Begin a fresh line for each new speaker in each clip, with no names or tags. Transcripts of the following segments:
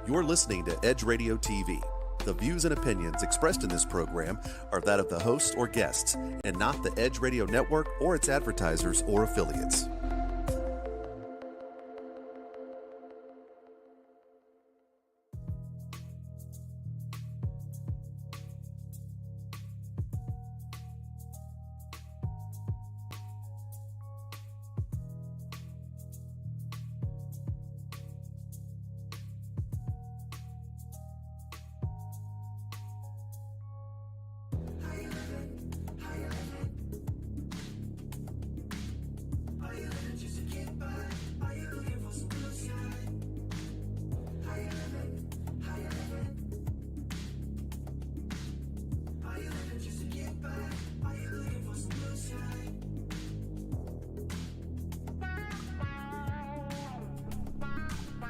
You're listening to Edge Radio TV. The views and opinions expressed in this program are that of the hosts or guests, and not the Edge Radio Network or its advertisers or affiliates.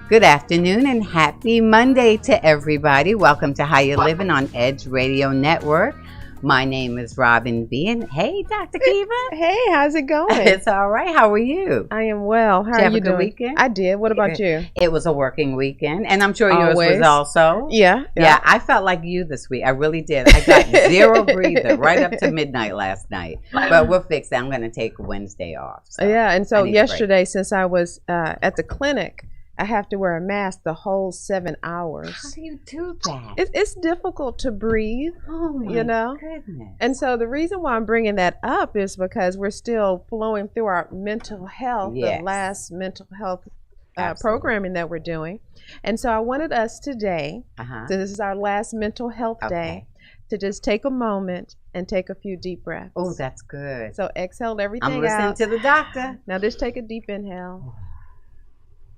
Good afternoon and happy Monday to everybody. Welcome to How You Livin on Edge Radio Network. My name is Robin B. And hey, Dr. Kiva.
Hey, how's it going?
It's all right. How are you?
I am well. How
Did you
are
have
you
a good
doing?
weekend?
I did. What about you?
It was a working weekend, and I'm sure yours
Always.
was also.
Yeah.
Yeah, I felt like you this week. I really did. I got zero breather right up to midnight last night. But we'll fix that. I'm going to take Wednesday off. So
Yeah, and
I
so
need a
yesterday, since I was at the clinic, I have to wear a mask the whole 7 hours.
How do you do that?
It's difficult to breathe,
Oh, my
you know?
goodness.
And so the reason why I'm bringing that up is because we're still flowing through our mental health,
Yes.
the last mental health
Absolutely.
programming that we're doing. And so I wanted us today,
Uh-huh.
so this is our last mental health day, to just take a moment and take a few deep breaths.
Oh, that's good.
So exhale everything
I'm listening
out.
to the doctor.
Now just take a deep inhale.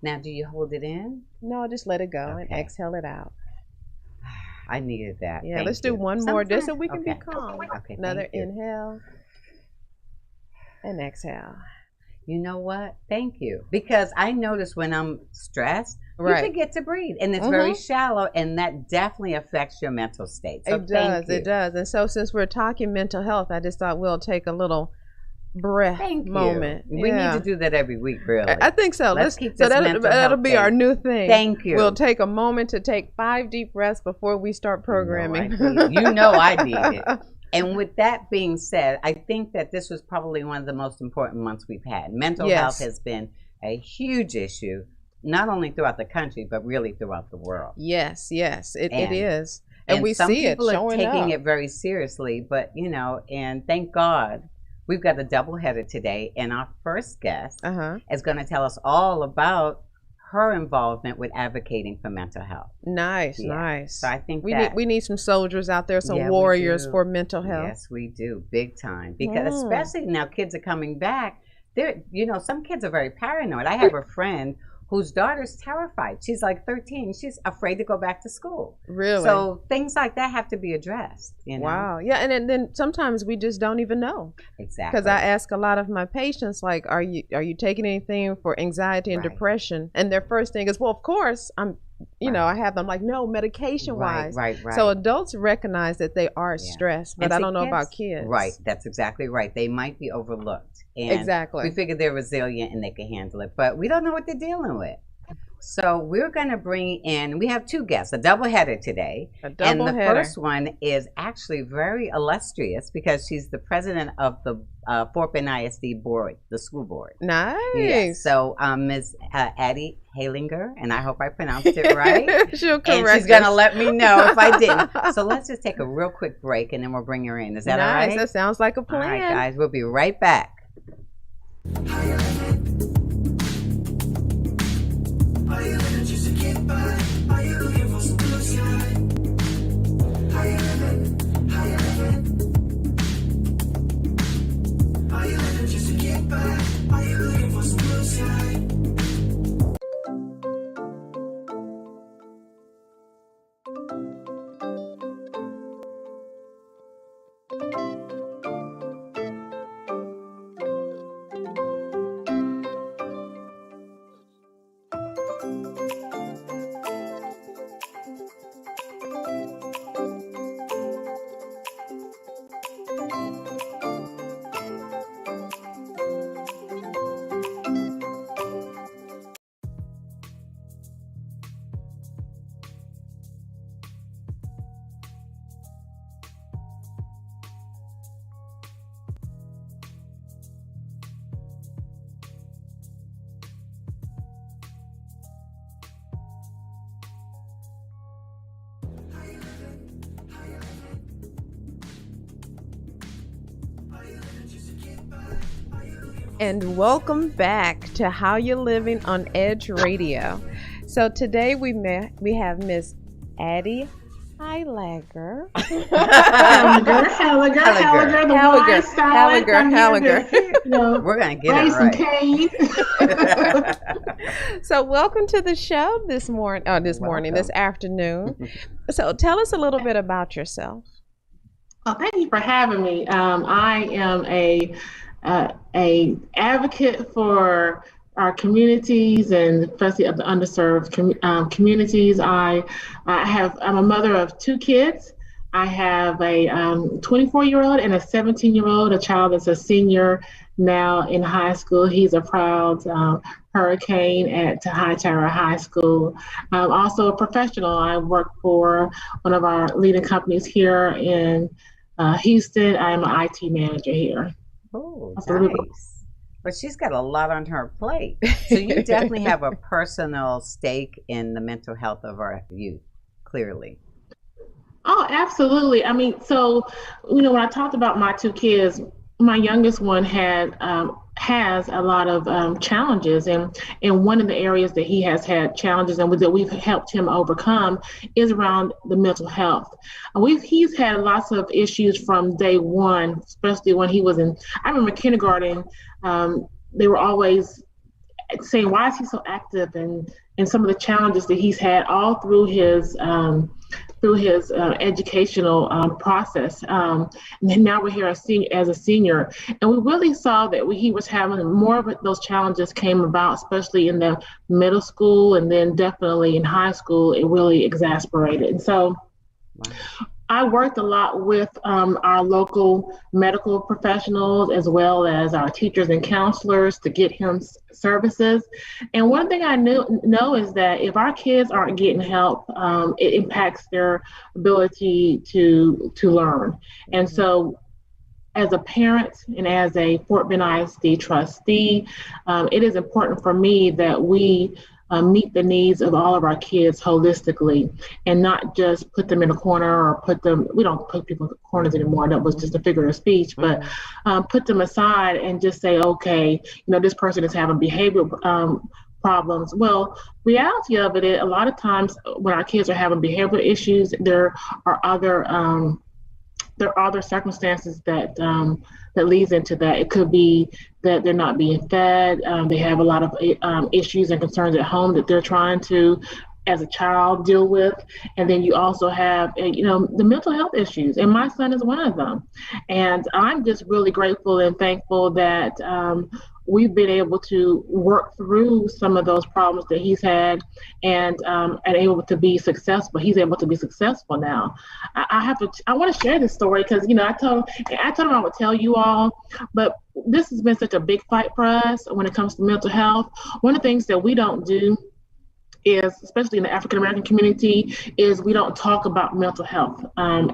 Now, do you hold it in?
No, just let it go and
Okay.
exhale it out.
I needed that.
Yeah,
Thank
let's do
you.
one more just so
Sometimes-
we can be
okay.
calm.
Okay,
Another
thank you.
inhale and exhale.
You know what? Thank you. Because I notice when I'm stressed,
Right.
you forget to breathe. And it's very shallow, and that definitely affects your mental state. So
It
thank
does,
you.
it does. And so since we're talking mental health, I just thought we'll take a little breath
Thank you.
moment.
We
Yeah.
need to do that every week, really.
I think so.
Let's keep
so
this
that'll,
mental
that'll
health
be
day.
our new thing.
Thank you.
We'll take a moment to take 5 deep breaths before we start programming.
You know I need it. And with that being said, I think that this was probably one of the most important months we've had. Mental
Yes.
health has been a huge issue, not only throughout the country, but really throughout the world.
Yes, it
And-
is. And we
some
see it
people are
showing
taking
up.
it very seriously, but and thank God we've got a double-header today, and our first guest is going to tell us all about her involvement with advocating for mental health.
Nice,
Yeah.
nice.
So I think
we
that
need some soldiers out there, some
Yeah, we
warriors
do.
for mental health.
Yes, we do, big time. Because especially now, kids are coming back. They're, some kids are very paranoid. I have a friend whose daughter's terrified. She's like 13. She's afraid to go back to school.
Really?
So things like that have to be addressed.
Wow. Yeah, and then sometimes we just don't even know.
Exactly.
Because I ask a lot of my patients, like, are you taking anything for anxiety and
Right.
depression? And their first thing is, well, of course I'm. I have them like, no, medication wise.
Right.
So adults recognize that they are stressed, but
And
I
see,
don't know about kids.
Right. That's exactly right. They might be overlooked. And
Exactly.
we figure they're resilient and they can handle it, but we don't know what they're dealing with. So we're going to bring in, we have 2 guests, a double-header today.
A
And the
double-header.
first one is actually very illustrious because she's the president of the Fort Bend ISD board, the school board.
Nice.
Yes. So Ms. Addie Heyliger, and I hope I pronounced it right.
She'll correct
And she's going to
us.
let me know if I didn't. So let's just take a real quick break and then we'll bring her in. Is that all
Nice.
right?
That sounds like a plan.
All right, guys. We'll be right back.
Are you living just to get by? Are you looking for some blue sky? How you living? How you living? Are you living just to get by? Are you looking for some blue sky?
And welcome back to How You Living on Edge Radio. So today we have Miss Addie Heyliger.
Heyliger. We're going to get it
right. So welcome to the show this afternoon. So tell us a little bit about yourself.
Well, thank you for having me. I am a advocate for our communities, and especially of the underserved communities. I'm a mother of 2 kids. I have a 24-year-old and a 17-year-old, a child that's a senior now in high school. He's a proud Hurricane at Hightower High School. I'm also a professional. I work for one of our leading companies here in Houston. I'm an IT manager here.
Oh, nice. But she's got a lot on her plate. So you definitely have a personal stake in the mental health of our youth, clearly.
Oh, absolutely. I mean, so, when I talked about my 2 kids, my youngest one has a lot of challenges, and one of the areas that he has had challenges and that we've helped him overcome is around the mental health. He's had lots of issues from day one, especially when he was I remember kindergarten. They were always saying, why is he so active, and some of the challenges that he's had all through his educational process. And now we're here as a senior, and we really saw that he was having more of those challenges came about, especially in the middle school, and then definitely in high school, it really exacerbated. And so I worked a lot with our local medical professionals, as well as our teachers and counselors, to get him services. And one thing I know is that if our kids aren't getting help, it impacts their ability to learn. And so, as a parent and as a Fort Bend ISD trustee, it is important for me that we meet the needs of all of our kids holistically, and not just put them in a corner or we don't put people in corners anymore. That was just a figure of speech, but put them aside and just say, okay, this person is having behavioral problems. Well, reality of it is, a lot of times when our kids are having behavioral issues, there are other circumstances that leads into that. It could be that they're not being fed. They have a lot of issues and concerns at home that they're trying to, as a child, deal with. And then you also have, the mental health issues. And my son is one of them. And I'm just really grateful and thankful that we've been able to work through some of those problems that he's had, and able to be successful. He's able to be successful now. I want to share this story because, I told him I would tell you all, but this has been such a big fight for us when it comes to mental health. One of the things that we don't do is, especially in the African American community, is we don't talk about mental health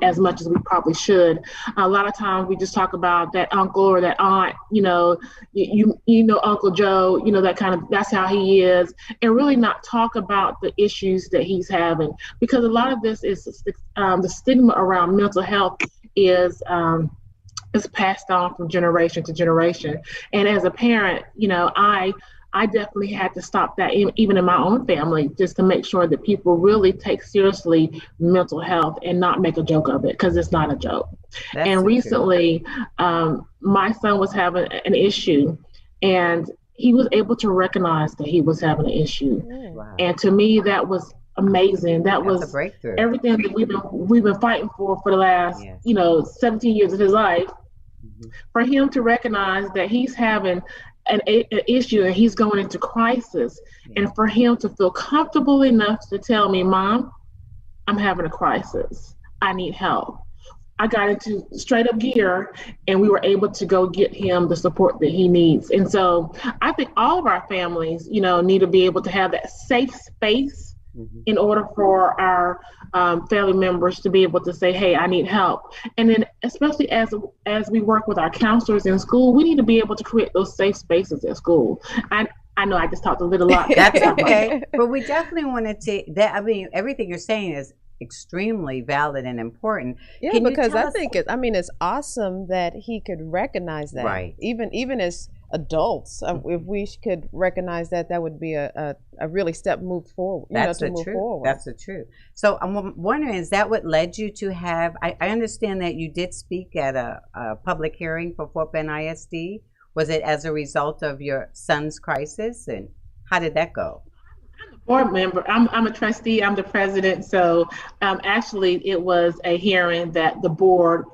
as much as we probably should. A lot of times we just talk about that uncle or that aunt, you know Uncle Joe, that's how he is, and really not talk about the issues that he's having, because a lot of this is the stigma around mental health is passed on from generation to generation. And as a parent, I definitely had to stop that, even in my own family, just to make sure that people really take seriously mental health and not make a joke of it, because it's not a joke. That's and recently, my son was having an issue, and he was able to recognize that he was having an issue. Wow. And to me, that was amazing. That's was a breakthrough. Everything that we've been fighting for the last, 17 years of his life. Mm-hmm. For him to recognize that he's having an issue and he's going into crisis, and for him to feel comfortable enough to tell me, Mom, I'm having a crisis. I need help. I got into straight up gear, and we were able to go get him the support that he needs. And so I think all of our families, need to be able to have that safe space in order for our family members to be able to say, hey, I need help. And then especially as we work with our counselors in school, we need to be able to create those safe spaces at school. I know I just talked a little lot.
That's okay. But we definitely want to take that. I mean, everything you're saying is extremely valid and important.
Yeah, because I think it's awesome that he could recognize that.
Right.
Even as adults. If we could recognize that, that would be a really step move forward.
That's the truth. That's the truth. So I'm wondering, is that what led you to have? I understand that you did speak at a public hearing for Fort Bend ISD. Was it as a result of your son's crisis, and how did that go?
Board member. I'm a trustee. I'm the president. So actually, it was a hearing that the board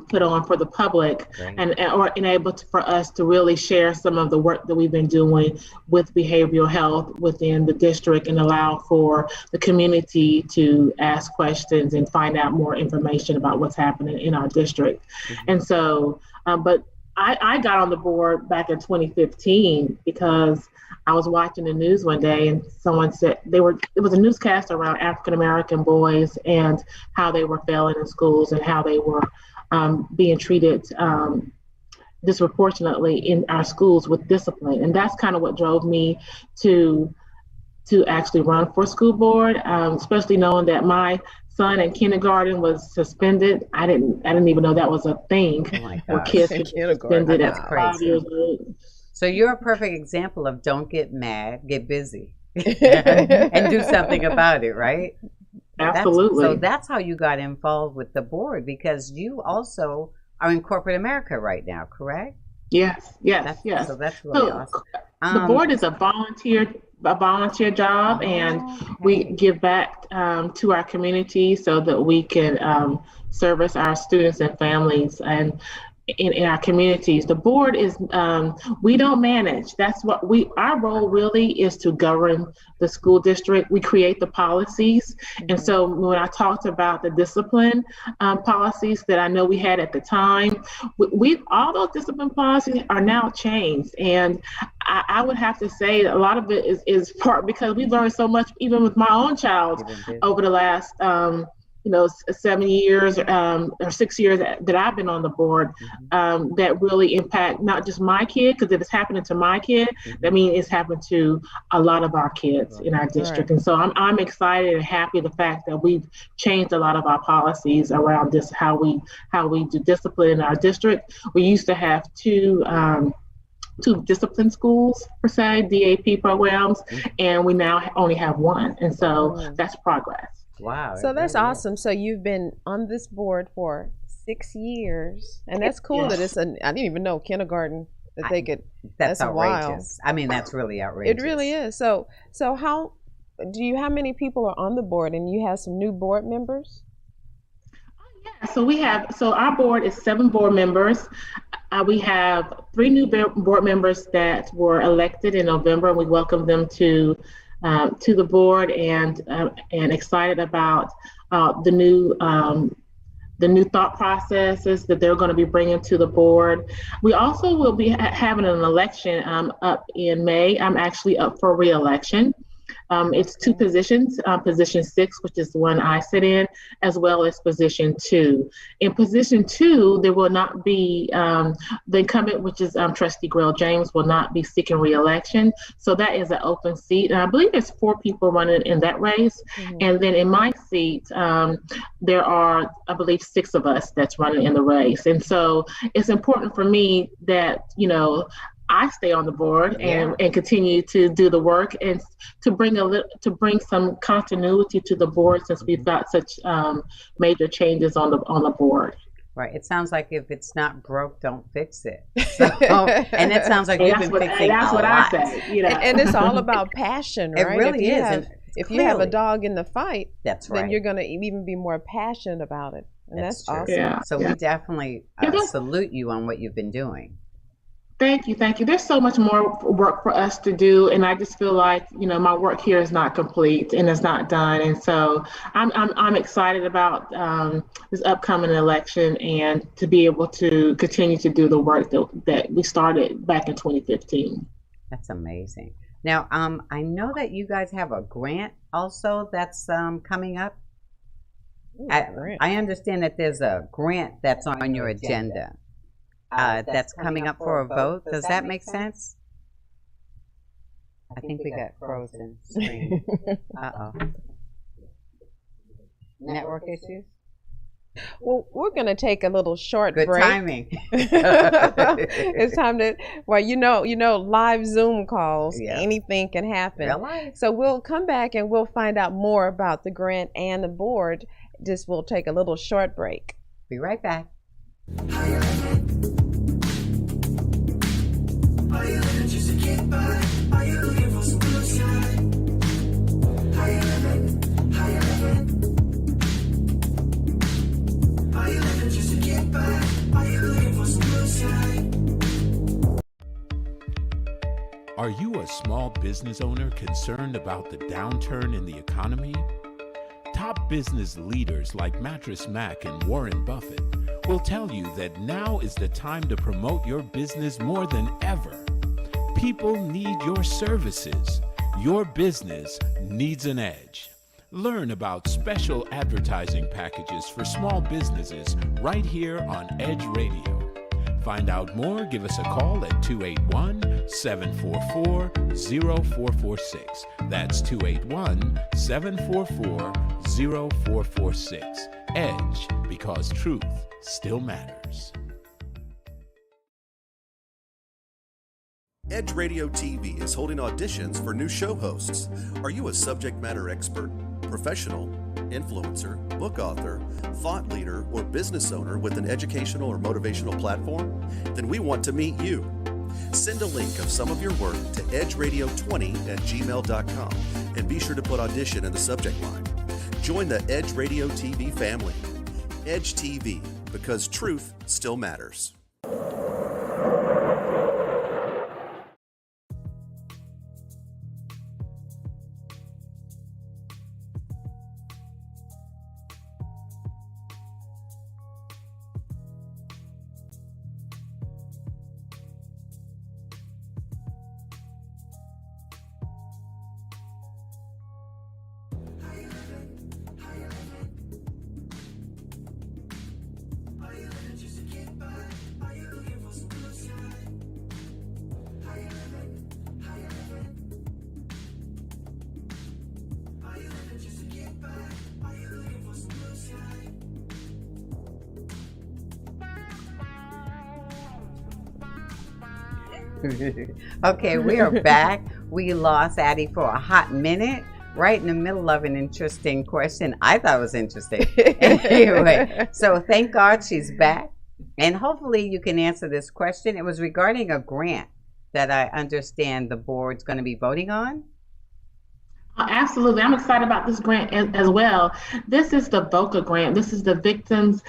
put on for the public, and able for us to really share some of the work that we've been doing with behavioral health within the district, and allow for the community to ask questions and find out more information about what's happening in our district. And so, but I got on the board back in 2015 because I was watching the news one day and someone said it was a newscast around African American boys and how they were failing in schools and how they were being treated disproportionately in our schools with discipline. And that's kind of what drove me to actually run for school board, especially knowing that my son in kindergarten was suspended. I didn't even know that was a thing where kids could be suspended at 5 years old.
So you're a perfect example of don't get mad, get busy, and do something about it, right?
Absolutely.
So that's how you got involved with the board, because you also are in corporate America right now, correct?
Yes.
So that's really awesome.
The board is a volunteer job, and we give back to our community so that we can service our students and families and in our communities. The board is, we don't manage. That's what our role really is, to govern the school district. We create the policies. And so when I talked about the discipline policies that I know we had at the time, all those discipline policies are now changed. And I would have to say that a lot of it is part because we learned so much, even with my own child, over the last 7 years or 6 years that I've been on the board, that really impact not just my kid, because if it's happening to my kid, that means it's happened to a lot of our kids in our district. And so I'm excited and happy the fact that we've changed a lot of our policies around this, how we do discipline in our district. We used to have two discipline schools per se, DAP programs, and we now only have one. And so that's progress.
Wow.
So that's awesome. So you've been on this board for 6 years, and that's cool. That it's I didn't even know kindergarten that they could.
That's outrageous. I mean, that's really outrageous.
It really is. So how many people are on the board, and you have some new board members?
Yeah. So our board is 7 board members. We have 3 new board members that were elected in November. We welcome them to the board, and excited about the new thought processes that they're going to be bringing to the board. We also will be having an election up in May. I'm actually up for re-election. It's 2 positions, position 6, which is the one I sit in, as well as position 2. In position 2, there will not be, the incumbent, which is Trustee Grail James, will not be seeking re-election. So that is an open seat. And I believe there's 4 people running in that race. And then in my seat, there are, I believe, 6 of us that's running in the race. And so it's important for me that, I stay on the board and continue to do the work, and to bring some continuity to the board, since we've got such major changes on the board.
Right. It sounds like if it's not broke, don't fix it. So, and it sounds like you've been fixing
that's
a
what
lot.
I say.
And it's all about passion, right?
It really is.
If you have a dog in the fight,
that's right,
then you're going to even be more passionate about it. And that's awesome.
Yeah.
So we definitely salute you on what you've been doing.
Thank you. There's so much more work for us to do, and I just feel like my work here is not complete and it's not done. And so I'm excited about this upcoming election, and to be able to continue to do the work that we started back in 2015.
That's amazing. Now, I know that you guys have a grant also that's coming up. I understand that there's a grant that's on your agenda. That's coming up for a vote. Does that make sense? I think we got frozen screen. Uh-oh. Network issues?
Well, we're going to take a little short
Good
break.
timing.
It's time to, well, live Zoom calls,
Yeah.
anything can happen.
Real life.
So we'll come back and we'll find out more about the grant and the board. Just we'll take a little short break.
Be right back.
Are you living just to get by? Are you looking for some blue sky? Are you living? Are you living? Are you living just to get by? Are you looking for some blue sky?
Are you a small business owner concerned about the downturn in the economy? Top business leaders like Mattress Mac and Warren Buffett will tell you that now is the time to promote your business more than ever. People need your services. Your business needs an edge. Learn about special advertising packages for small businesses right here on Edge Radio. Find out more, give us a call at 281-744-0446. That's 281-744-0446. Edge, because truth still matters.
Edge Radio TV is holding auditions for new show hosts. Are you a subject matter expert, professional, influencer, book author, thought leader, or business owner with an educational or motivational platform? Then we want to meet you. Send a link of some of your work to edgeradio20@gmail.com and be sure to put audition in the subject line. Join the Edge Radio TV family. Edge TV, because truth still matters.
Okay, we are back. We lost Addie for a hot minute, right in the middle of an interesting question. I thought it was interesting. Anyway, so thank God she's back. And hopefully you can answer this question. It was regarding a grant that I understand the board's going to be voting on.
Absolutely. I'm excited about this grant as well. This is the VOCA grant. This is the Victims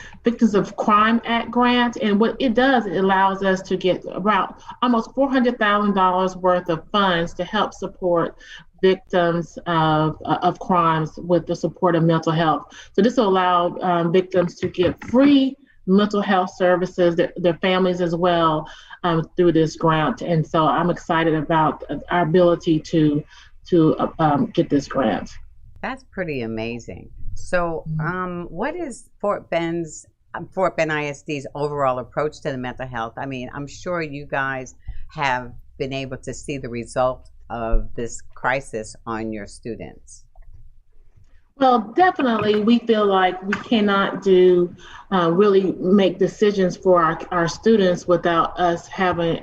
of Crime Act grant. And what it does, it allows us to get about almost $400,000 worth of funds to help support victims of crimes with the support of mental health. So this will allow victims to get free mental health services, their families as well, through this grant. And so I'm excited about our ability to get this grant.
That's pretty amazing. So what is Fort Bend ISD's overall approach to the mental health? I mean, I'm sure you guys have been able to see the result of this crisis on your students.
Well, definitely, we feel like we cannot really make decisions for our students without us having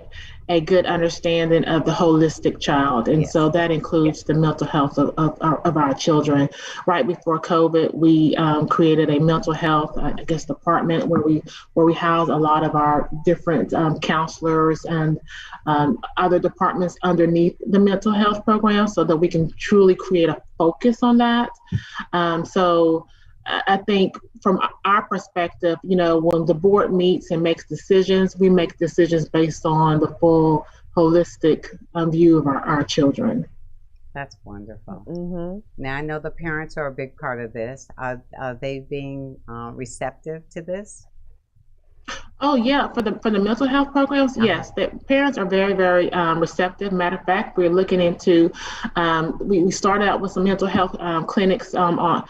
a good understanding of the holistic child. And so that includes the mental health of our children. Right before COVID, we created a mental health, department where we house a lot of our different counselors and other departments underneath the mental health program so that we can truly create a focus on that. So I think from our perspective, when the board meets and makes decisions, we make decisions based on the full holistic view of our children.
That's wonderful.
Mm-hmm.
Now, I know the parents are a big part of this. Are they being receptive to this?
Oh yeah, for the mental health programs, yes, the parents are very, very receptive. Matter of fact, we're looking into we started out with some mental health clinics on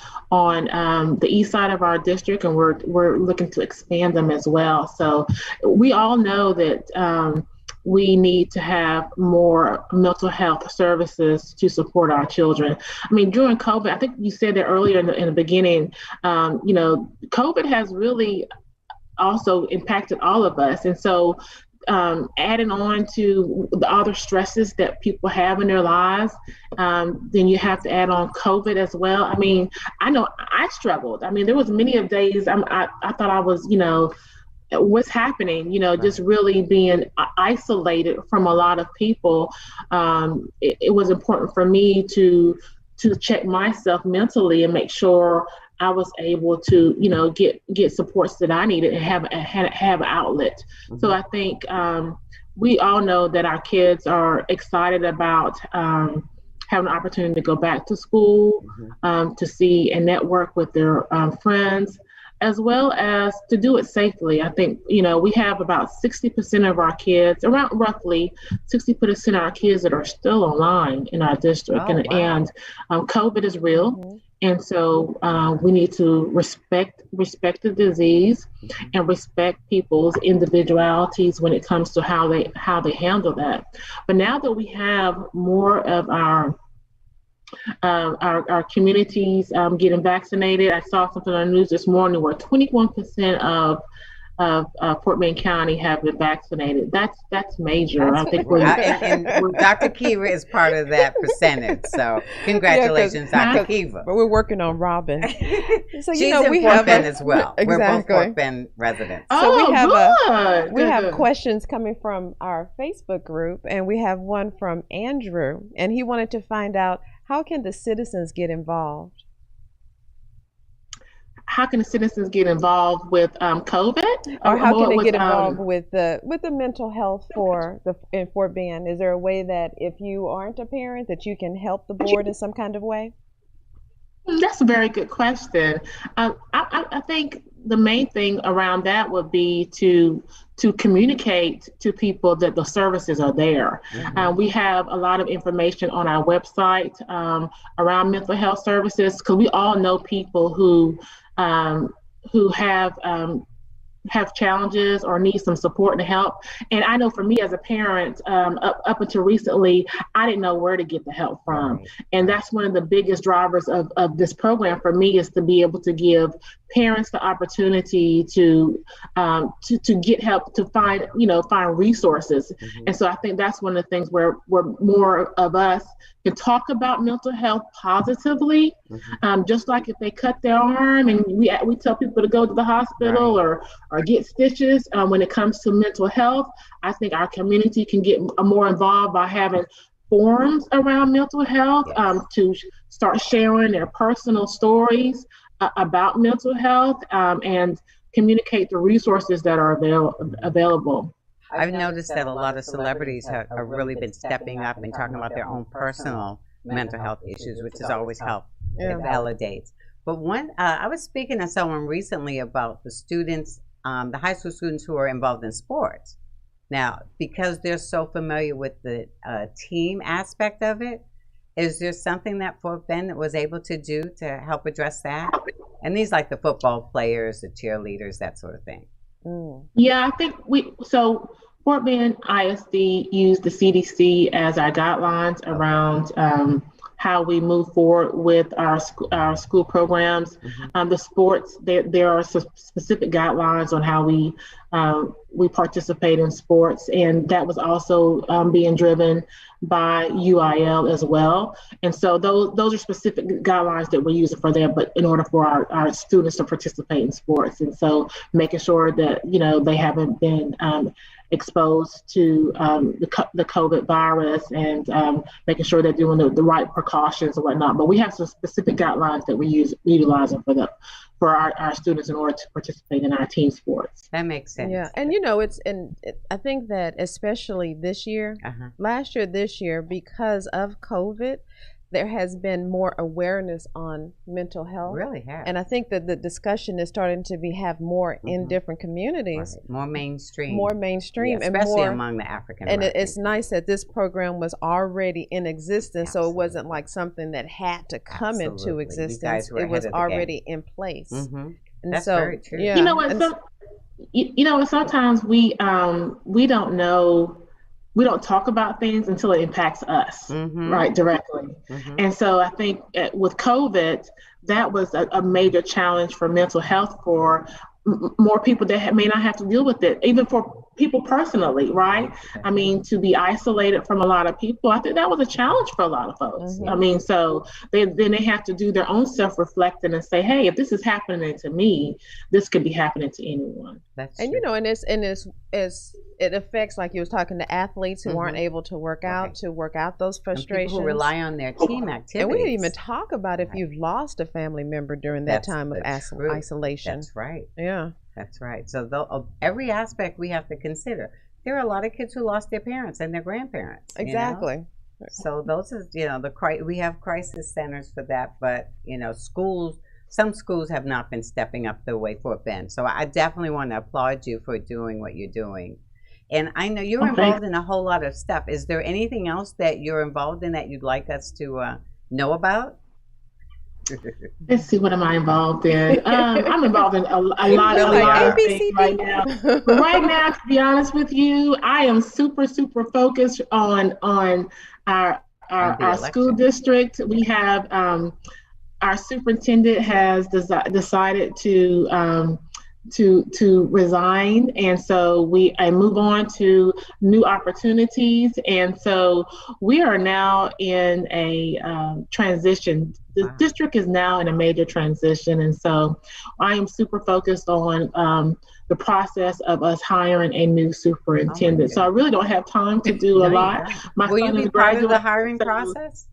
the east side of our district, and we're looking to expand them as well. So we all know that we need to have more mental health services to support our children. I mean, during COVID, I think you said that earlier in the beginning, COVID has really also impacted all of us. And so adding on to the other stresses that people have in their lives, then you have to add on COVID as well. I mean, I know I struggled. I mean, there was many of days I thought I was, what's happening, just really being isolated from a lot of people. It was important for me to check myself mentally and make sure I was able to, get supports that I needed and have an outlet. Mm-hmm. So I think we all know that our kids are excited about having an opportunity to go back to school, to see and network with their friends, as well as to do it safely. I think, we have about 60% of our kids, around roughly 60% of our kids that are still online in our district.
Oh, wow.
And COVID is real. Mm-hmm. And so we need to respect the disease and respect people's individualities when it comes to how they handle that. But now that we have more of our communities getting vaccinated, I saw something on the news this morning where 21% of Fort Wayne County have been vaccinated. That's major. I think
and Dr. Kiva is part of that percentage. So congratulations, Dr. Kiva.
But we're working on Robin. So
she's in Fort Bend as well.
Exactly.
We're both Fort Bend residents.
So we have questions coming from our Facebook group, and we have one from Andrew, and he wanted to find out, how can the citizens get involved?
How can the citizens get involved with COVID?
Or how can they get involved with the mental health in Fort Bend? Is there a way that if you aren't a parent that you can help the board in some kind of way?
That's a very good question. I think the main thing around that would be to communicate to people that the services are there. Mm-hmm. We have a lot of information on our website around mental health services, because we all know people who have challenges or need some support and help. And I know for me as a parent, up until recently, I didn't know where to get the help from. Right. And that's one of the biggest drivers of this program for me, is to be able to give parents the opportunity to get help, to find resources. Mm-hmm. And so I think that's one of the things where more of us can talk about mental health positively. Mm-hmm. Just like if they cut their arm and we tell people to go to the hospital, right, or get stitches. When it comes to mental health, I think our community can get more involved by having forums around mental health, yes, to start sharing their personal stories about mental health, and communicate the resources that are available.
I've noticed that a lot of celebrities have really been stepping up and talking about their own personal mental health issues, which has always helped. Yeah. It validates. But I was speaking to someone recently about the students, the high school students who are involved in sports. Now, because they're so familiar with the team aspect of it, is there something that Fort Bend was able to do to help address that? And these like the football players, the cheerleaders, that sort of thing.
Mm. Yeah, I think Fort Bend ISD used the CDC as our guidelines around how we move forward with our school programs. Mm-hmm. The sports, there are some specific guidelines on how we participate in sports, and that was also being driven by UIL as well. And so those are specific guidelines that we're using for them, but in order for our students to participate in sports. And so making sure that, they haven't been exposed to the COVID virus, and making sure they're doing the right precautions and whatnot. But we have some specific guidelines that we utilizing for our students in order to participate in our team sports.
That makes sense.
Yeah, and I think that especially this year, last year, this year, because of COVID, there has been more awareness on mental health.
Really have.
And I think that the discussion is starting to have more in different communities.
Right. More mainstream.
Yeah,
and especially among the African Americans.
And it's nice that this program was already in existence, so it wasn't like something that had to come into existence. It was already in place.
Mm-hmm.
And
that's very true.
Yeah.
Sometimes we don't know we don't talk about things until it impacts us, right, directly. And so I think with COVID, that was a major challenge for mental health for more people that may not have to deal with it, even for people personally, right? I mean, to be isolated from a lot of people, I think that was a challenge for a lot of folks. I mean, so then they have to do their own self-reflecting and say, hey, if this is happening to me, this could be happening to anyone.
And you know, and it affects, like you was talking to athletes who aren't able to work out, to work out those frustrations.
People who rely on their team activities.
And we didn't even talk about if you've lost a family member during that time of isolation.
That's right.
Yeah.
That's right. So every aspect we have to consider. There are a lot of kids who lost their parents and their grandparents.
Exactly.
You know? So those are, you know, we have crisis centers for that, but, you know, some schools have not been stepping up the way Fort Bend. So I definitely want to applaud you for doing what you're doing. And I know you're involved in a whole lot of stuff. Is there anything else that you're involved in that you'd like us to know about?
Let's see, what am I involved in? I'm involved in a lot of things right now. But right now, to be honest with you, I am super focused on our school district. We have our superintendent has decided to resign, and so I move on to new opportunities, and so we are now in a transition. The district is now in a major transition, and so I am super focused on the process of us hiring a new superintendent. So I really don't have time to do a lot.
Will you be part of the hiring process?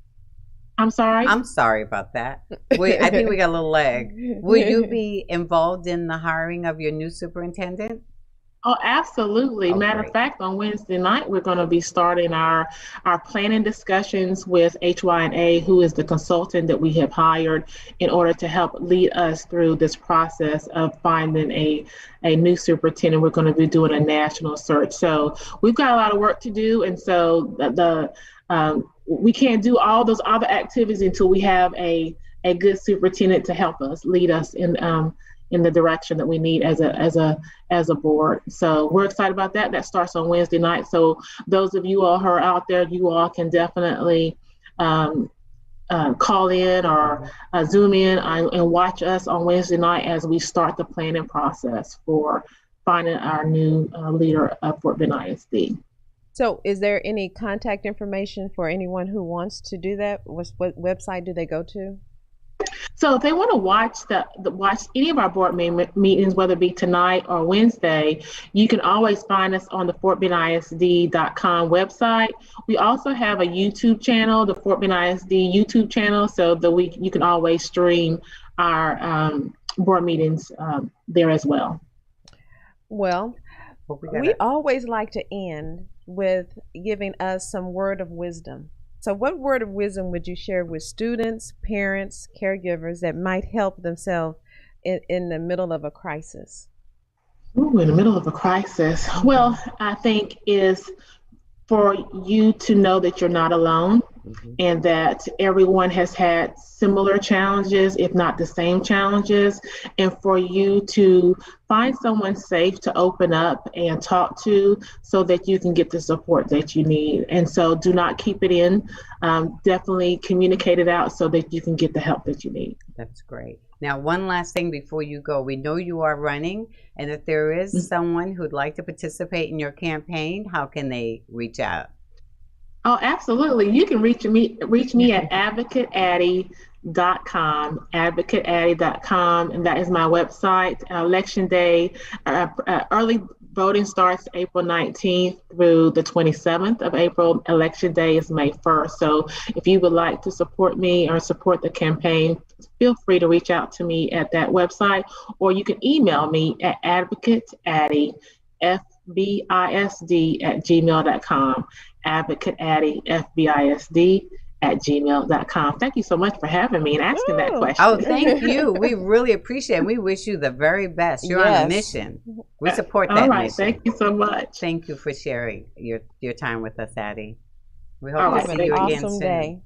I'm sorry?
I'm sorry about that. I think we got a little lag. Will you be involved in the hiring of your new superintendent?
Oh, absolutely. Matter of fact, on Wednesday night, we're going to be starting our planning discussions with HY&A, who is the consultant that we have hired in order to help lead us through this process of finding a new superintendent. We're going to be doing a national search. So we've got a lot of work to do. And so we can't do all those other activities until we have a good superintendent to help us, lead us in the direction that we need as a board. So we're excited about that. That starts on Wednesday night. So those of you all who are out there, you all can definitely call in or Zoom in and watch us on Wednesday night as we start the planning process for finding our new leader of Fort Bend ISD.
So is there any contact information for anyone who wants to do that? What website do they go to?
So if they want to watch any of our board meetings, whether it be tonight or Wednesday, you can always find us on the FortBendISD.com website. We also have a YouTube channel, the Fort Bend ISD YouTube channel, so that you can always stream our board meetings there as well.
Well, we always like to end with giving us some word of wisdom. So what word of wisdom would you share with students, parents, caregivers that might help themselves in the middle of a crisis?
Ooh, in the middle of a crisis. Well, I think is for you to know that you're not alone, and that everyone has had similar challenges, if not the same challenges, and for you to find someone safe to open up and talk to so that you can get the support that you need. And so do not keep it in. Definitely communicate it out so that you can get the help that you need.
That's great. Now, one last thing before you go. We know you are running, and if there is someone who'd like to participate in your campaign, how can they reach out?
Oh, absolutely. You can reach me at advocateaddie.com, advocateaddie.com, and that is my website. Election day, early voting starts April 19th through the 27th of April. Election day is May 1st. So if you would like to support me or support the campaign, feel free to reach out to me at that website, or you can email me at advocateaddie, FBISD@gmail.com, advocateaddie, FBISD@gmail.com. Thank you so much for having me and asking that question.
Oh, thank you. We really appreciate it. We wish you the very best. You're on a mission. We support that
All right.
mission.
Thank you so much.
Thank you for sharing your time with us, Addie. We hope to see you again soon.
Day.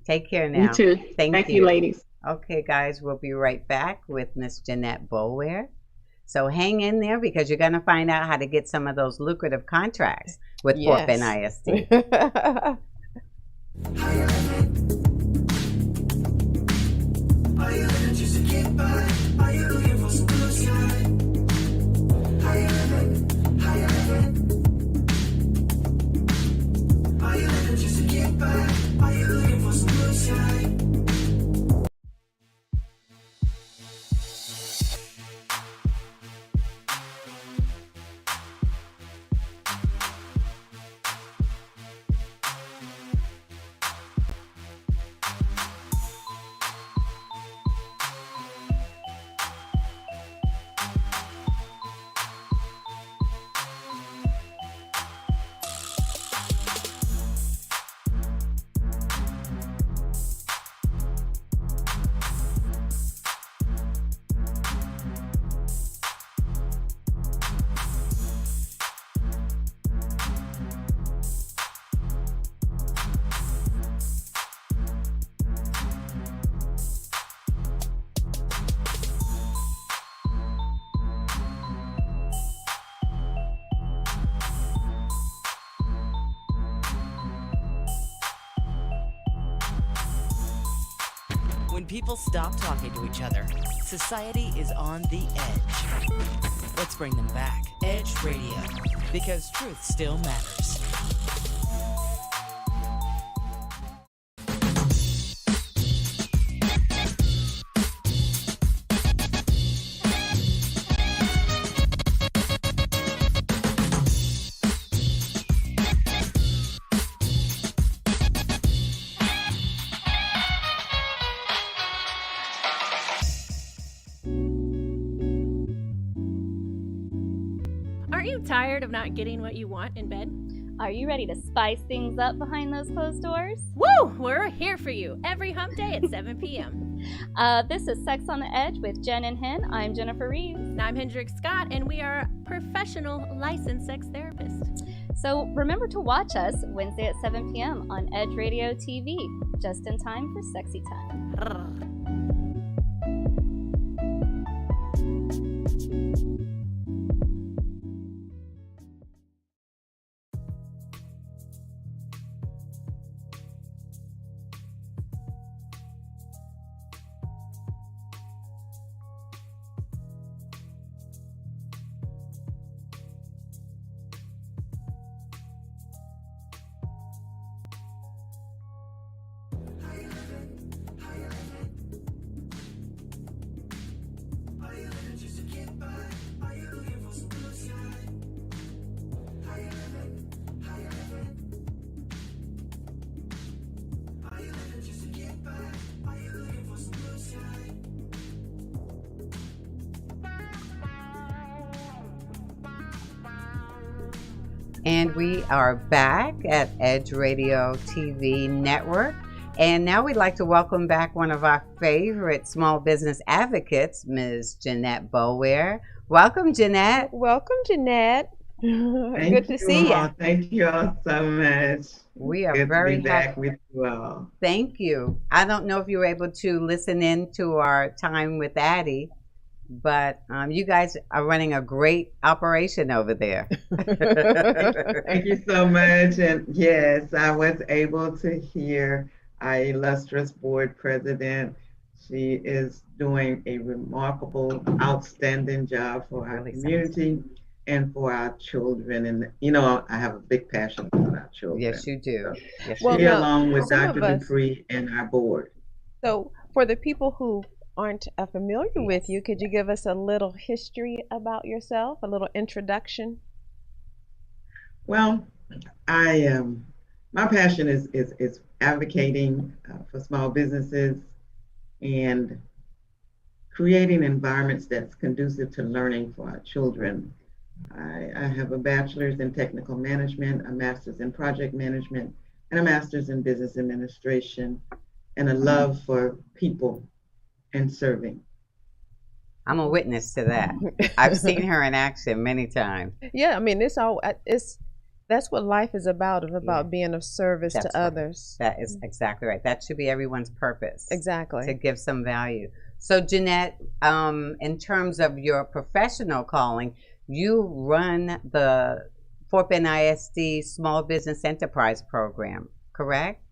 Take care now.
You too. Thank you, ladies.
Okay, guys, we'll be right back with Miss Jeanette Boleware. So hang in there because you're going to find out how to get some of those lucrative contracts with
Yes.
Fort Bend ISD.
Are you living just to get by? Are you looking for some blue sky? How you living? How you living? Are you living just to get by? Are you looking for some blue sky?
When people stop talking to each other, society is on the edge. Let's bring them back. Edge Radio, because truth still matters.
Aren't you tired of not getting what you want in bed?
Are you ready to spice things up behind those closed doors?
Woo! We're here for you every hump day at 7 p.m.
This is Sex on the Edge with Jen and Hen. I'm Jennifer Reeves.
And I'm Hendrik Scott, and we are professional licensed sex therapists.
So remember to watch us Wednesday at 7 p.m. on Edge Radio TV, just in time for sexy time.
And we are back at Edge Radio TV Network. And now we'd like to welcome back one of our favorite small business advocates, Ms. Jeanette Boleware. Welcome, Jeanette.
Welcome, Jeanette. Good to see you.
Thank you all so much.
We are
Good
very
to be back with you all.
Thank you. I don't know if you were able to listen in to our time with Addie, but you guys are running a great operation over there.
Thank you so much. And yes, I was able to hear our illustrious board president. She is doing a remarkable, outstanding job for our community and for our children. And, you know, I have a big passion for our children.
Yes, you do. Yes,
well, you do. Along with Dr. Dupree and our board.
So for the people who aren't familiar with you, could you give us a little history about yourself, a little introduction?
Well, my passion is advocating for small businesses and creating environments that's conducive to learning for our children. I have a bachelor's in technical management, a master's in project management, and a master's in business administration, and a love for people and serving.
I'm a witness to that. I've seen her in action many times.
Yeah, I mean, that's what life is about being of service to others.
That is exactly right. That should be everyone's purpose.
Exactly.
To give some value. So Jeanette, in terms of your professional calling, you run the Fort Bend ISD Small Business Enterprise Program, correct?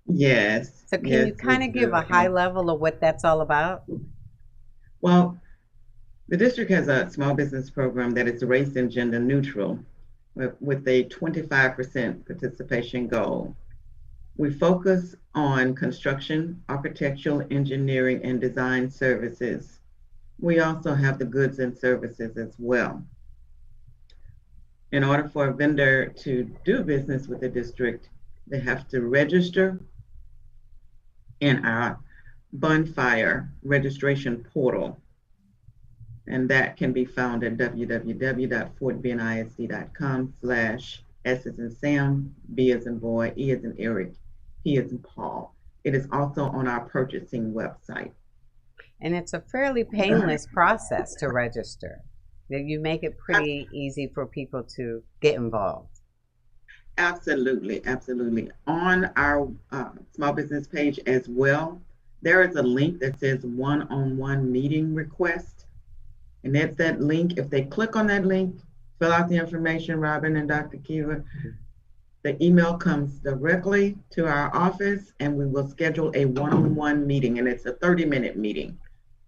Yes.
So can you kind of give a high level of what that's all about?
Well, the district has a small business program that is race and gender neutral with a 25% participation goal. We focus on construction, architectural, engineering, and design services. We also have the goods and services as well. In order for a vendor to do business with the district, they have to register in our Bonfire registration portal. And that can be found at www.fortbendisd.com/S as in Sam, B as in boy, E as in Eric, P as in Paul. It is also on our purchasing website.
And it's a fairly painless process to register. You make it pretty easy for people to get involved.
Absolutely, absolutely. On our small business page as well, there is a link that says one-on-one meeting request. And that's that link. If they click on that link, fill out the information, Robin and Dr. Kiva, the email comes directly to our office and we will schedule a one-on-one meeting. And it's a 30-minute meeting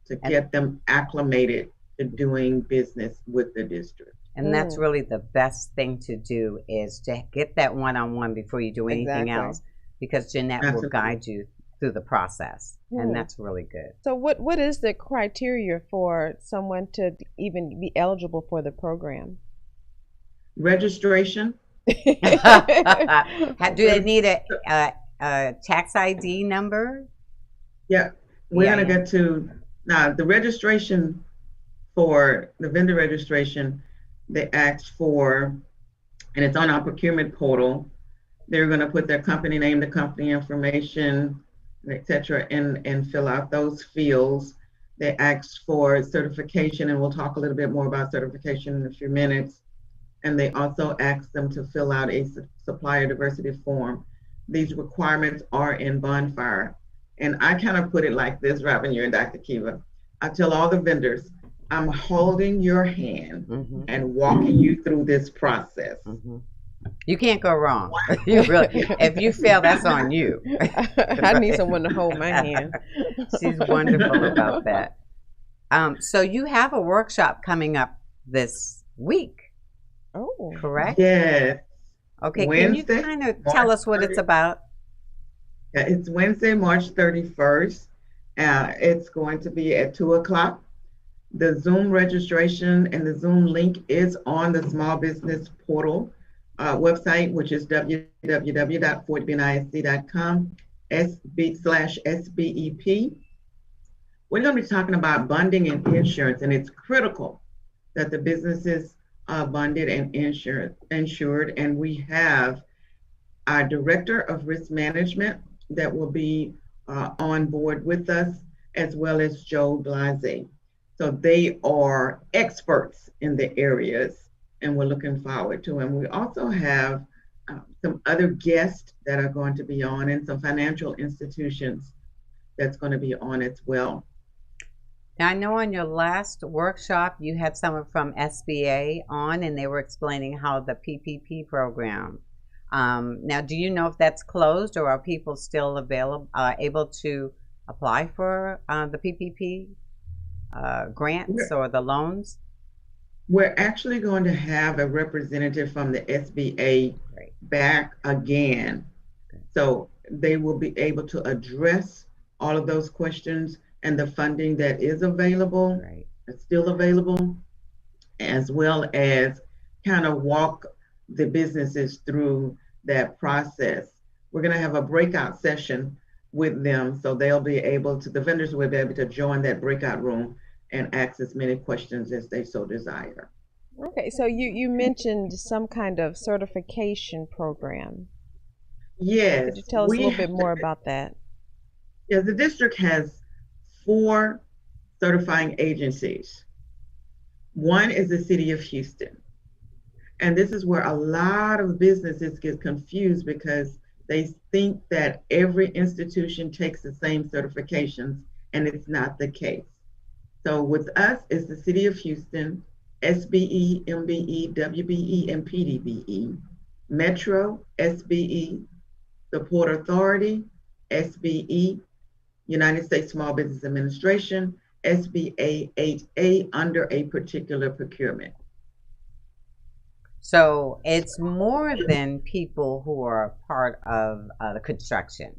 to get them acclimated to doing business with the district.
And that's really the best thing to do, is to get that one-on-one before you do anything else, because Jeanette will guide you through the process. And that's really good.
So what is the criteria for someone to even be eligible for the program?
Registration.
Do they need a tax ID number?
Yeah, we're going to get to now the registration. For the vendor registration, they asked for, and it's on our procurement portal, they're going to put their company name, the company information, etc., and fill out those fields. They asked for certification, and we'll talk a little bit more about certification in a few minutes. And they also asked them to fill out a supplier diversity form. These requirements are in Bonfire. And I kind of put it like this, Robin, you and Dr. Kiva. I tell all the vendors, I'm holding your hand and walking you through this process.
You can't go wrong. You really, if you fail, that's on you.
I need someone to hold my hand.
She's wonderful about that. So you have a workshop coming up this week.
Oh,
correct?
Yes.
Okay,
Wednesday,
can you kind of tell us what it's about?
It's Wednesday, March 31st. It's going to be at 2:00. The Zoom registration and the Zoom link is on the small business portal website, which is www.fortbendisd.com/SBEP. We're going to be talking about bonding and insurance, and it's critical that the businesses are bonded and insured. And we have our Director of Risk Management that will be on board with us, as well as Joe Blase. So they are experts in the areas, and we're looking forward to them. We also have some other guests that are going to be on, and some financial institutions that's going to be on as well.
Now, I know on your last workshop, you had someone from SBA on, and they were explaining how the PPP program. Now, do you know if that's closed, or are people still able to apply for the PPP grants or the loans?
We're actually going to have a representative from the SBA back again. So they will be able to address all of those questions, and the funding that is available, is still available, as well as kind of walk the businesses through that process. We're going to have a breakout session with them, so they'll be able to, the vendors will be able to join that breakout room and ask as many questions as they so desire.
Okay, so you mentioned some kind of certification program.
Yes.
Could you tell us a little bit more about that?
Yeah, the district has 4 certifying agencies. One is the City of Houston. And this is where a lot of businesses get confused, because they think that every institution takes the same certifications, and it's not the case. So with us is the City of Houston, SBE, MBE, WBE, and PDBE, Metro, SBE, the Port Authority, SBE, United States Small Business Administration, SBA 8A under a particular procurement.
So it's more than people who are part of the construction.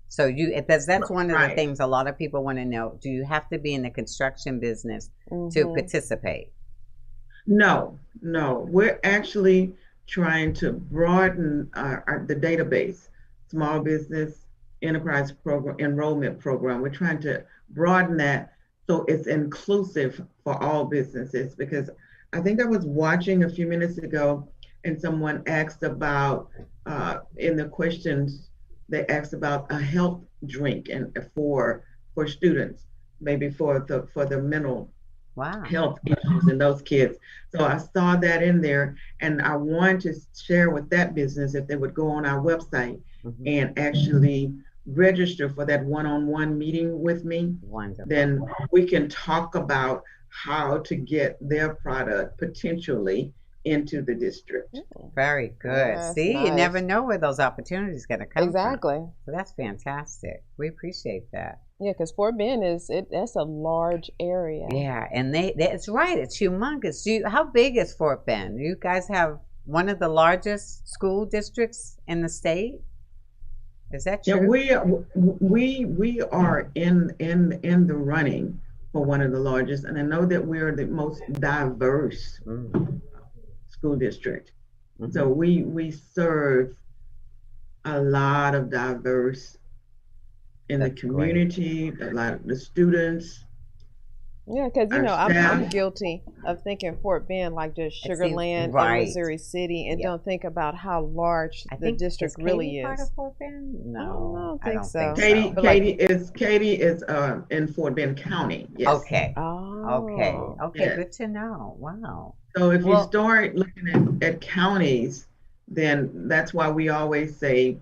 So that's one of the things a lot of people want to know. Do you have to be in the construction business to participate? No. We're actually trying to broaden the database, small business enterprise program, enrollment program. We're trying to broaden that so it's inclusive for all businesses, because I think I was watching a few minutes ago and someone asked about, in the questions, they asked about a health drink and for students, maybe for the mental health issues in those kids. So I saw that in there, and I wanted to share with that business if they would go on our website and actually register for that one-on-one meeting with me. Wonderful. Then we can talk about how to get their product potentially into the district. Very good. See, you never know where those opportunities are going to come from. So that's fantastic. We appreciate that.
Yeah, because Fort Bend that's a large area.
Yeah, and it's right. It's humongous. How big is Fort Bend? You guys have one of the largest school districts in the state. Is that true?
Yeah, we are in the running for one of the largest, and I know that we're the most diverse school district. So we serve a lot of diverse in the community, a lot of the students.
Yeah, because I'm guilty of thinking Fort Bend like just Sugar Land in Missouri City, and don't think about how large the district really is. Part of Fort Bend?
No,
I don't think so.
Katy is in Fort Bend County. Yes.
Okay. Okay. Yes. Good to know. Wow.
So if you start looking at counties, then that's why we always say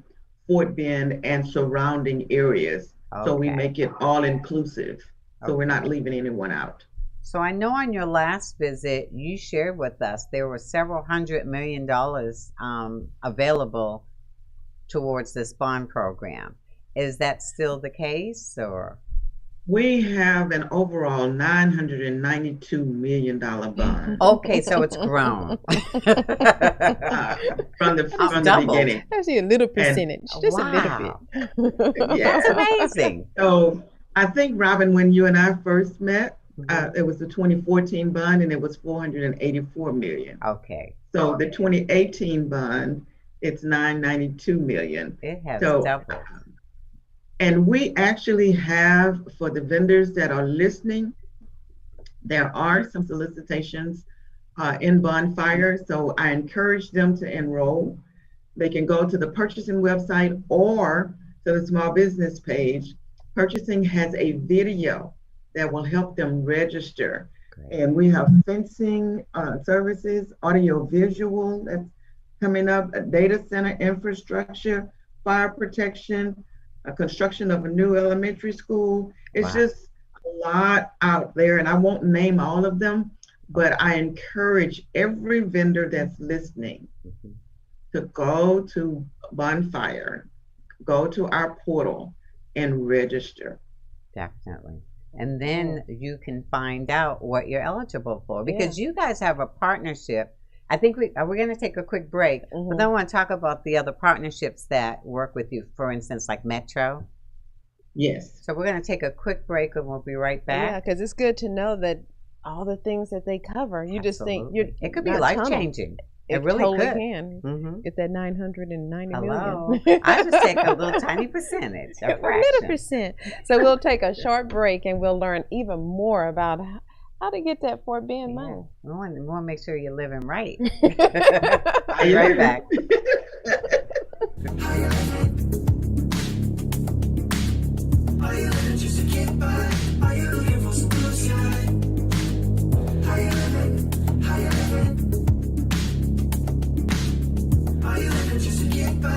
Fort Bend and surrounding areas. So we make it all inclusive. So we're not leaving anyone out.
So I know on your last visit, you shared with us there were several $100 million available towards this bond program. Is that still the case, or?
We have an overall $992 million bond.
Okay, so it's grown.
From the beginning.
Actually a little percentage, just a little bit.
Yeah.
That's amazing.
So I think, Robin, when you and I first met, it was the 2014 bond, and it was $484 million.
Okay.
So the 2018 bond, it's $992 million.
It has doubled.
And we actually have, for the vendors that are listening, there are some solicitations in Bonfire. So I encourage them to enroll. They can go to the purchasing website or to the small business page. Purchasing has a video that will help them register. Great. And we have fencing services, audio visual that's coming up, a data center infrastructure, fire protection, a construction of a new elementary school. It's just a lot out there, and I won't name all of them, but I encourage every vendor that's listening to go to Bonfire, go to our portal, and register.
Definitely. And then you can find out what you're eligible for, because you guys have a partnership. I think we're going to take a quick break, but then I want to talk about the other partnerships that work with you, for instance, like Metro.
Yes.
So we're going to take a quick break, and we'll be right back.
Yeah, because it's good to know that all the things that they cover, you just think
it could be life-changing. It really
totally
could.
Can. Get that 990 million.
I just take a little tiny percentage. A
little percent. So we'll take a short break, and we'll learn even more about how to get that Fort Bend money.
We want to make sure you're living right. I'll be right back.
Are you living just to get by? Are you looking for some blue sky? How you living? How you living? Are you living just to get by?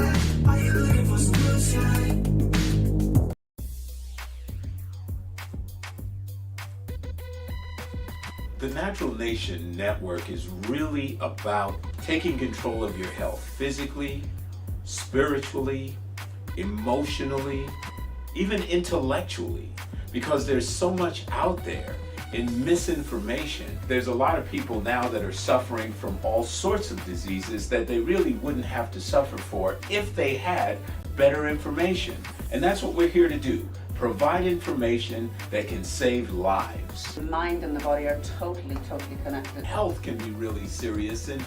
Are you looking for some blue sky?
The Natural Nation Network is really about taking control of your health physically, spiritually, emotionally, even intellectually, because there's so much out there in misinformation. There's a lot of people now that are suffering from all sorts of diseases that they really wouldn't have to suffer for if they had better information. And that's what we're here to do. Provide information that can save lives.
The mind and the body are totally connected.
Health can be really serious, and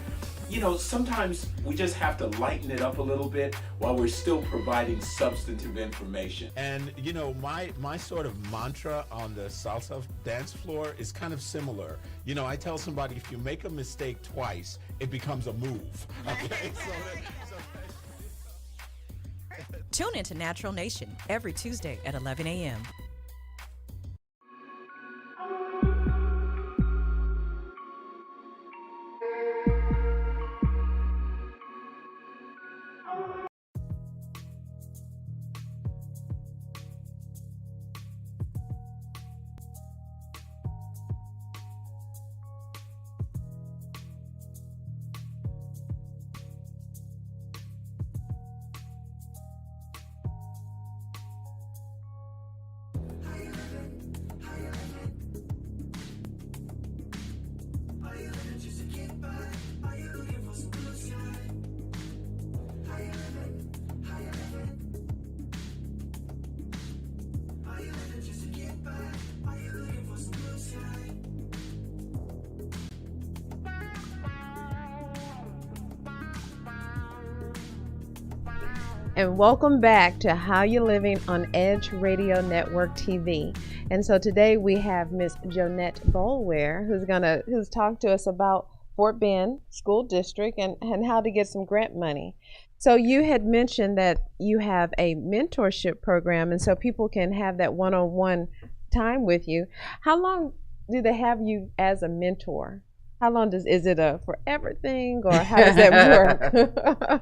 you know, sometimes we just have to lighten it up a little bit while we're still providing substantive information. And you know, my sort of mantra on the salsa dance floor is kind of similar. You know, I tell somebody, if you make a mistake twice, it becomes a move. Okay.
Tune into Natural Nation every Tuesday at 11 a.m.
And welcome back to How You Living on Edge Radio Network TV. And so today we have Miss Jeanette Boleware, who's talked to us about Fort Bend School District and how to get some grant money. So you had mentioned that you have a mentorship program, and so people can have that one-on-one time with you. How long do they have you as a mentor? How long is it a forever thing, or how does that work?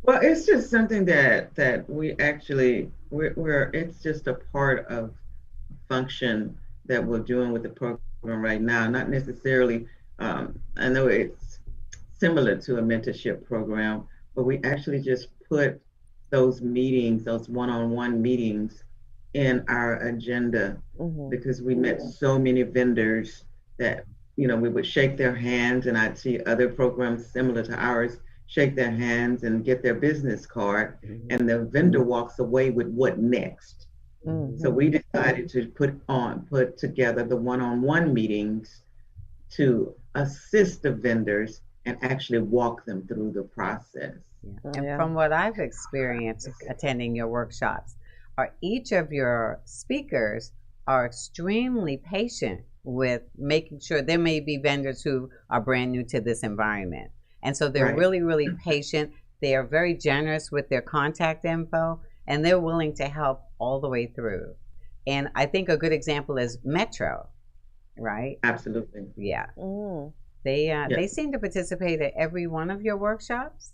Well, it's just something that we actually, it's just a part of function that we're doing with the program right now. Not necessarily, I know it's similar to a mentorship program, but we actually just put those meetings, those one-on-one meetings in our agenda because we met so many vendors that, you know, we would shake their hands, and I'd see other programs similar to ours shake their hands and get their business card, and the vendor walks away with what next. So we decided to put together the one-on-one meetings to assist the vendors and actually walk them through the process.
And from what I've experienced attending your workshops, each of your speakers are extremely patient with making sure there may be vendors who are brand new to this environment. And so they're really, really patient. They are very generous with their contact info, and they're willing to help all the way through. And I think a good example is Metro, right?
Absolutely.
Yeah. They seem to participate at every one of your workshops.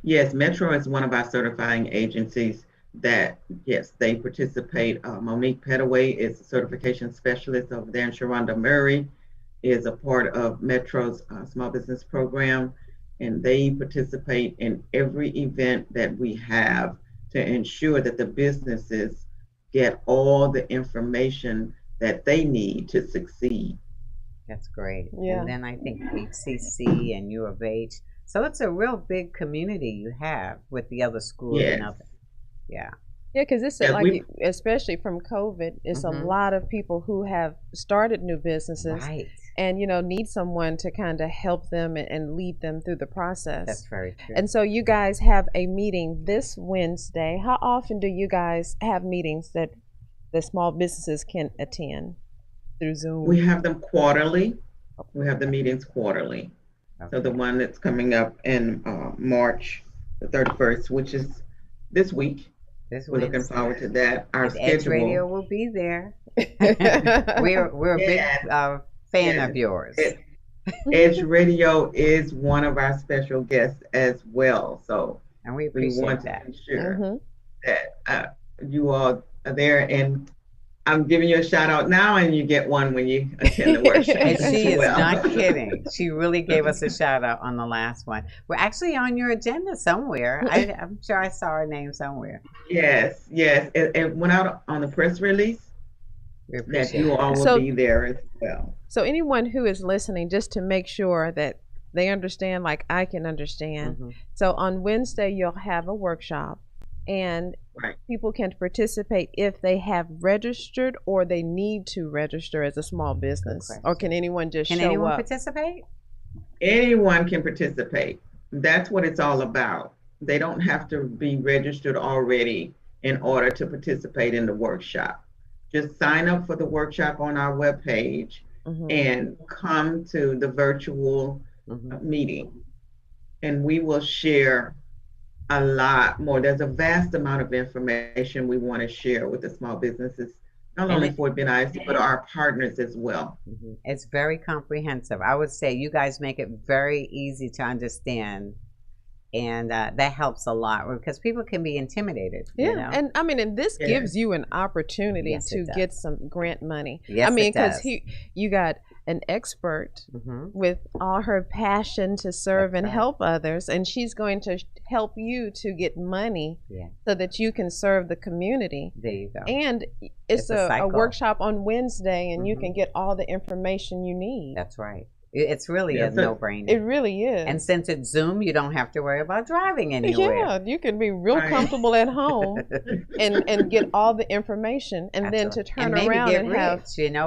Yes, Metro is one of our certifying agencies that, yes, they participate. Monique Petaway is a certification specialist over there, and Sharonda Murray is a part of Metro's small business program, and they participate in every event that we have to ensure that the businesses get all the information that they need to succeed.
That's great. And then I think HCC and U of H. So it's a real big community you have with the other schools and other. Yeah,
because it's especially from COVID, it's a lot of people who have started new businesses. And, you know, need someone to kind of help them and lead them through the process.
That's very true.
And so you guys have a meeting this Wednesday. How often do you guys have meetings that the small businesses can attend through Zoom?
We have them quarterly. We have the meetings quarterly. So the one that's coming up in March the 31st, which is this week. We're looking forward to that. Our schedule.
Edge Radio will be there. we're a big fan of yours.
Edge Radio is one of our special guests as well. So
and we appreciate
want
that.
to ensure that you all are there. And I'm giving you a shout out now, and you get one when you attend the workshop.
And she is not kidding. She really gave us a shout out on the last one. We're actually on your agenda somewhere. I'm sure I saw her name somewhere.
Yes. It went out on the press release that you all will be there as well.
So anyone who is listening, just to make sure that they understand, like I can understand. So on Wednesday, you'll have a workshop, and people can participate if they have registered or they need to register as a small business. Or can anyone just show up?
Can anyone participate?
Anyone can participate. That's what it's all about. They don't have to be registered already in order to participate in the workshop. Just sign up for the workshop on our webpage and come to the virtual meeting. And we will share a lot more. There's a vast amount of information we want to share with the small businesses, not only Fort Bend ISD, but our partners as well.
It's very comprehensive. I would say you guys make it very easy to understand, and that helps a lot because people can be intimidated. You know?
And I mean, and this gives you an opportunity to get some grant money.
Yes,
I mean, because you got an expert with all her passion to serve and help others, and she's going to help you to get money so that you can serve the community.
There you go.
And it's a workshop on Wednesday, and you can get all the information you need.
That's right. It's really a no-brainer.
It really is.
And since it's Zoom, you don't have to worry about driving anywhere.
Yeah, you can be real comfortable at home and get all the information, and then to turn around and have,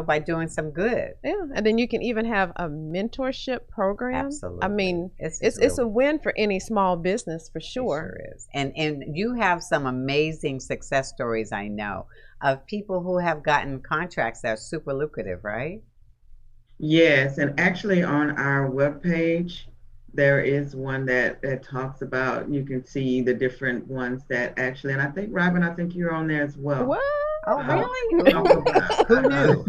by doing some good.
Yeah, and then you can even have a mentorship program.
Absolutely.
I mean, it's a win for any small business for sure.
It sure is. And you have some amazing success stories, I know, of people who have gotten contracts that are super lucrative, right?
Yes, and actually on our webpage, there is one that talks about, you can see the different ones that actually, and I think, Robin, you're on there as well.
What?
Oh, really? Who knew?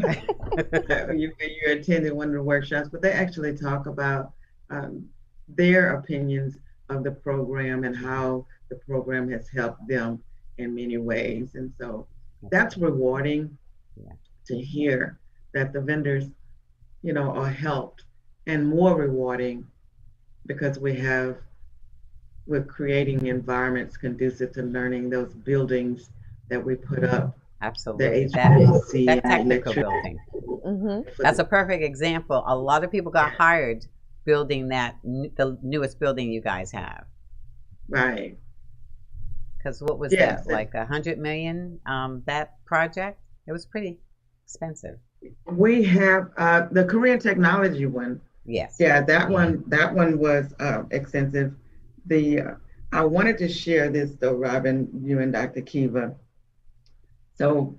You attended one of the workshops, but they actually talk about their opinions of the program and how the program has helped them in many ways. And so that's rewarding to hear that the vendors are helped, and more rewarding because we're creating environments conducive to learning, those buildings that we put up.
Absolutely.
The HVAC,
that technical building. That's a perfect example. A lot of people got hired building the newest building you guys have.
Right.
Because what was that, like $100 million, that project? It was pretty expensive.
We have the Korean technology one.
Yes.
Yeah, that one was extensive. I wanted to share this though, Robin, you and Dr. Kiva. So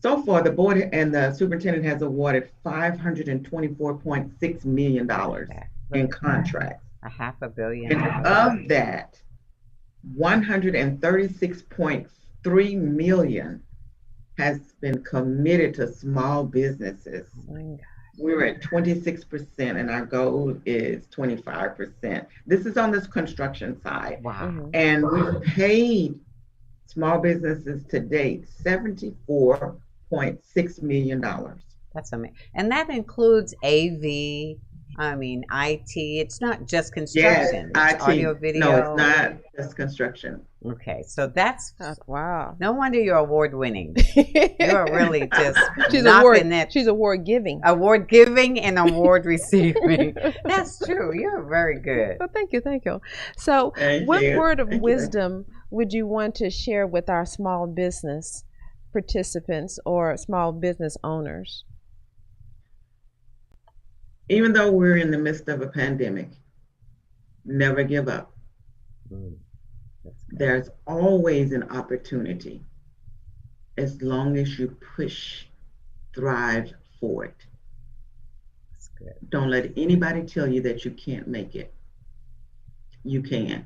far, the board and the superintendent has awarded $524.6 million in contracts.
$500 million.
And of that, $136.3 million has been committed to small businesses. We're at 26%, and our goal is 25%. This is on this construction side.
Wow.
And we've paid small businesses to date $74.6 million.
That's amazing. And that includes AV, IT. It's not just construction.
Yes,
it's
IT.
Audio, video.
No, it's not just construction.
Okay, so that's
wow.
No wonder you're award winning. You're really just
she's award giving.
Award giving and award receiving. That's true. You're very good.
Well, thank you. So, what word of wisdom would you want to share with our small business participants or small business owners?
Even though we're in the midst of a pandemic, never give up. There's always an opportunity as long as you push, thrive for it.
That's good.
Don't let anybody tell you that you can't make it. You can.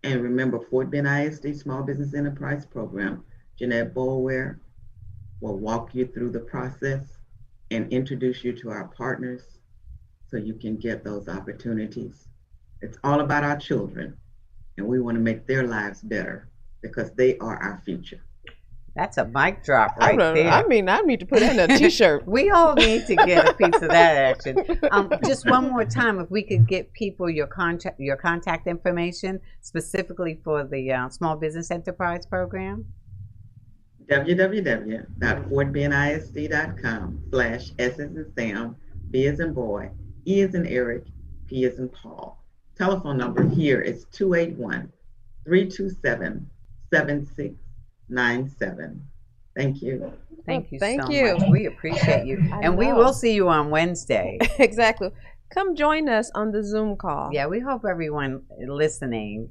And remember, Fort Bend ISD Small Business Enterprise Program, Jeanette Boleware will walk you through the process and introduce you to our partners so you can get those opportunities. It's all about our children, and we want to make their lives better because they are our future.
That's a mic drop right there.
I need to put that in a T-shirt.
We all need to get a piece of that action. Just one more time, if we could get people your contact information specifically for the Small Business Enterprise Program.
www.fortbnisd.com/S as in Sam, B as in boy, E as in Eric, P as in Paul. Telephone number here is 281-327-7697. Thank you.
Thank you so much. We appreciate you. And we will see you on Wednesday.
Exactly. Come join us on the Zoom call.
Yeah, we hope everyone listening,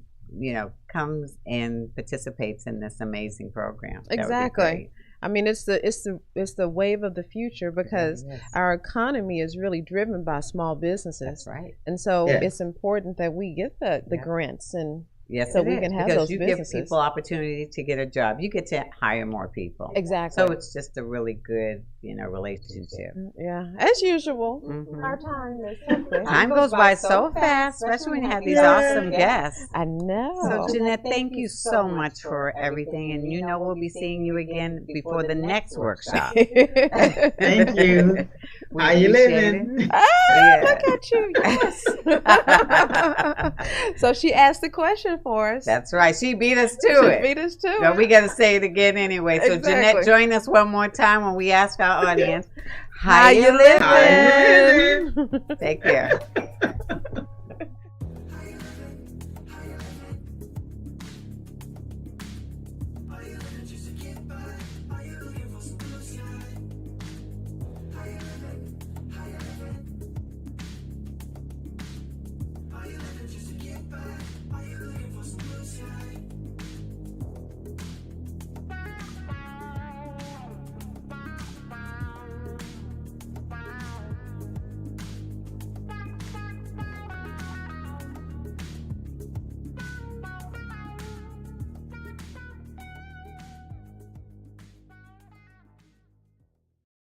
comes and participates in this amazing program.
Exactly. I mean, it's the wave of the future because our economy is really driven by small businesses.
That's right.
And so it's important that we get the grants and
so
we can have
because
those
you
businesses.
give people opportunity to get a job. You get to hire more people.
Exactly.
So it's just a really good, relationship.
Yeah, as usual.
Mm-hmm.
Our
time goes by so fast, especially when you have these awesome guests.
I know.
So Jeanette, thank you so much for everything, and we'll be seeing you again before the next workshop.
Thank you. How you living?
Look at you. Yes. So she asked the question for us.
That's right. She beat us to it.
Beat us to it.
But we got to say it again anyway. So Jeanette, join us one more time when we ask our audience, how you living? Take care.